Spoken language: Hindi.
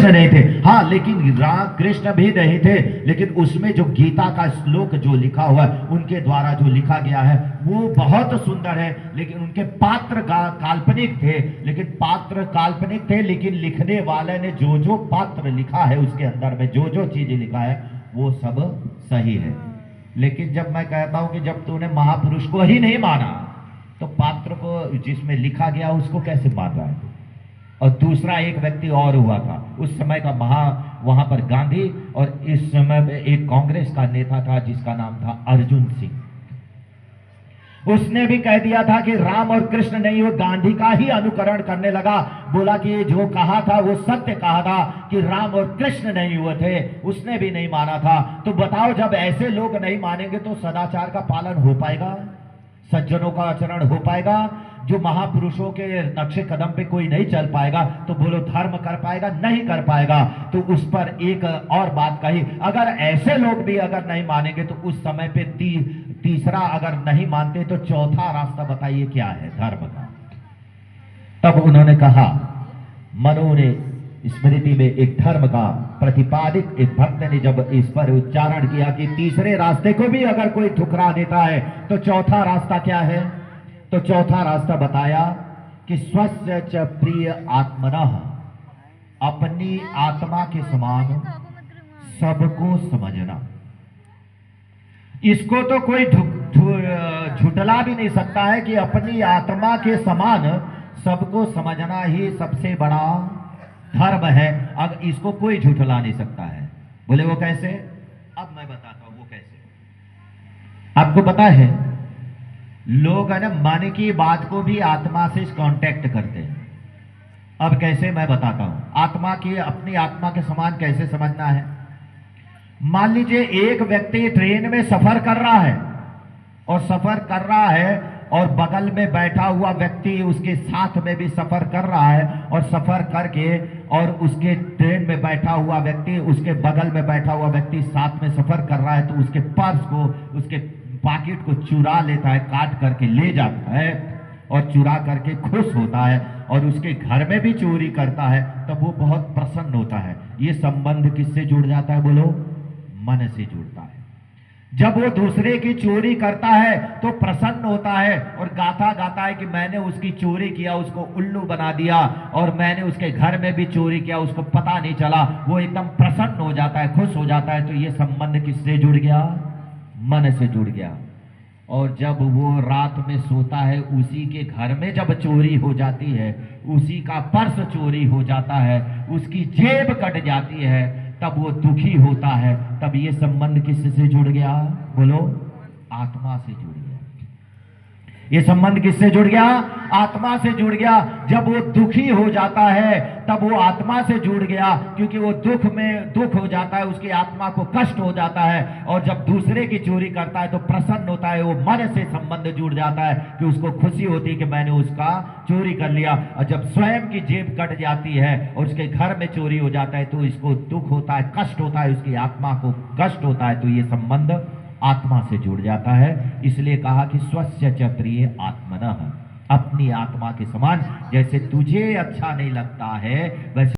कृष्ण नहीं थे। हाँ, लेकिन राम कृष्ण भी नहीं थे, लेकिन उसमें जो गीता का श्लोक जो लिखा हुआ है, उनके द्वारा जो लिखा गया है वो बहुत सुंदर है। लेकिन उनके पात्र काल्पनिक थे, लेकिन लिखने वाले ने जो जो पात्र लिखा है उसके अंदर में जो जो चीजें लिखा है वो सब सही है। लेकिन जब मैं कहता हूं कि जब तूने महापुरुष को ही नहीं माना तो पात्र को जिसमें लिखा गया उसको कैसे मान रहा है। और दूसरा एक व्यक्ति और हुआ था उस समय का वहां पर गांधी, और इस समय में एक कांग्रेस का नेता था जिसका नाम था अर्जुन सिंह। उसने भी कह दिया था कि राम और कृष्ण नहीं, वो गांधी का ही अनुकरण करने लगा। बोला कि ये जो कहा था वो सत्य कहा था कि राम और कृष्ण नहीं हुए थे, उसने भी नहीं माना था। तो बताओ, जब ऐसे लोग नहीं मानेंगे तो सदाचार का पालन हो पाएगा, सज्जनों का आचरण हो पाएगा? जो महापुरुषों के नक्शे कदम पे कोई नहीं चल पाएगा तो बोलो धर्म कर पाएगा? नहीं कर पाएगा। तो उस पर एक और बात कही, अगर ऐसे लोग भी अगर नहीं मानेंगे तो उस समय पे तीसरा अगर नहीं मानते तो चौथा रास्ता बताइए क्या है धर्म का। तब उन्होंने कहा, मनु ने स्मृति में एक धर्म का प्रतिपादित एक भक्त ने जब इस पर उच्चारण किया कि तीसरे रास्ते को भी अगर कोई ठुकरा देता है तो चौथा रास्ता क्या है। तो चौथा रास्ता बताया कि स्वस्य च प्रिय आत्मनः, अपनी आत्मा के समान सबको समझना। इसको तो कोई झुटला भी नहीं सकता है कि अपनी आत्मा के समान सबको समझना ही सबसे बड़ा धर्म है। अब इसको कोई झुटला नहीं सकता है। बोले वो कैसे? अब मैं बताता हूं वो कैसे। आपको पता है लोग है ना मन की बात को भी आत्मा से कांटेक्ट करते हैं। अब कैसे मैं बताता हूं। आत्मा की अपनी आत्मा के समान कैसे समझना है। मान लीजिए एक व्यक्ति ट्रेन में सफर कर रहा है और बगल में बैठा हुआ व्यक्ति उसके साथ में भी सफर कर रहा है, और सफर करके और उसके ट्रेन में बैठा हुआ व्यक्ति उसके बगल में बैठा हुआ व्यक्ति साथ में सफर कर रहा है तो उसके पर्स को, उसके पॉकेट को चुरा लेता है, काट करके ले जाता है और चुरा करके खुश होता है, और उसके घर में भी चोरी करता है तब वो बहुत प्रसन्न होता है। ये संबंध किससे जुड़ जाता है? बोलो, मन से जुड़ता है। जब वो दूसरे की चोरी करता है तो प्रसन्न होता है और गाता है कि मैंने उसकी चोरी किया, उसको उल्लू बना दिया, और मैंने उसके घर में भी चोरी किया, उसको पता नहीं चला। वो एकदम प्रसन्न हो जाता है, खुश हो जाता है। तो ये संबंध किससे जुड़ गया? मन से जुड़ गया। और जब वो रात में सोता है उसी के घर में जब चोरी हो जाती है, उसी का पर्स चोरी हो जाता है, उसकी जेब कट जाती है, तब वो दुखी होता है। तब ये संबंध किससे जुड़ गया? बोलो, आत्मा से जुड़ गया। ये संबंध किससे जुड़ गया? आत्मा से जुड़ गया। जब वो दुखी हो जाता है तब वो आत्मा से जुड़ गया, क्योंकि वो दुख हो जाता है, उसकी आत्मा को कष्ट हो जाता है। और जब दूसरे की चोरी करता है तो प्रसन्न होता है, वो मन से संबंध जुड़ जाता है कि उसको खुशी होती है कि मैंने उसका चोरी कर लिया। और जब स्वयं की जेब कट जाती है और उसके घर में चोरी हो जाता है तो इसको दुख होता है, कष्ट होता है, उसकी आत्मा को कष्ट होता है। तो ये संबंध आत्मा से जुड़ जाता है। इसलिए कहा कि स्वस्य च प्रिय आत्मनः, अपनी आत्मा के समान। जैसे तुझे अच्छा नहीं लगता है वैसे